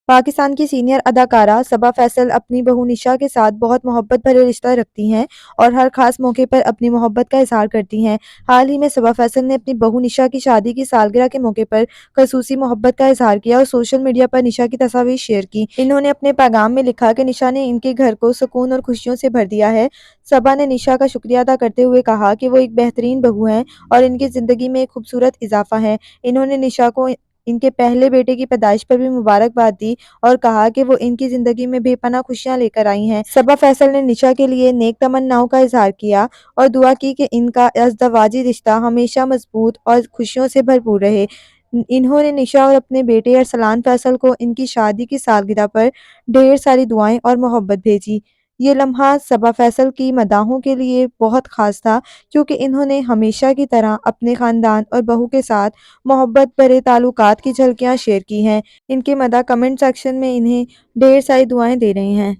پاکستان کی سینئر اداکارہ صبا فیصل اپنی بہو نشا کے ساتھ بہت محبت بھرے رشتہ رکھتی ہیں اور ہر خاص موقع پر اپنی محبت کا اظہار کرتی ہیں۔ حال ہی میں صبا فیصل نے اپنی بہو نشا کی شادی کی سالگرہ کے موقع پر خصوصی محبت کا اظہار کیا اور سوشل میڈیا پر نشا کی تصاویر شیئر کی۔ انہوں نے اپنے پیغام میں لکھا کہ نشا نے ان کے گھر کو سکون اور خوشیوں سے بھر دیا ہے۔ صبا نے نشا کا شکریہ ادا کرتے ہوئے کہا کہ وہ ایک بہترین بہو ہیں اور ان کی زندگی میں ایک خوبصورت اضافہ ہیں۔ انہوں نے نشا کو ان کے پہلے بیٹے کی پیدائش پر بھی مبارکباد دی اور کہا کہ وہ ان کی زندگی میں بے پناہ خوشیاں لے کر آئی ہیں۔ صبا فیصل نے نشا کے لیے نیک تمناؤں کا اظہار کیا اور دعا کی کہ ان کا ازدواجی رشتہ ہمیشہ مضبوط اور خوشیوں سے بھرپور رہے۔ انہوں نے نشا اور اپنے بیٹے ارسلان فیصل کو ان کی شادی کی سالگرہ پر ڈھیر ساری دعائیں اور محبت بھیجی۔ یہ لمحہ صبا فیصل کی مداحوں کے لیے بہت خاص تھا کیونکہ انہوں نے ہمیشہ کی طرح اپنے خاندان اور بہو کے ساتھ محبت بھرے تعلقات کی جھلکیاں شیئر کی ہیں۔ ان کے مداح کمنٹ سیکشن میں انہیں ڈھیر ساری دعائیں دے رہے ہیں۔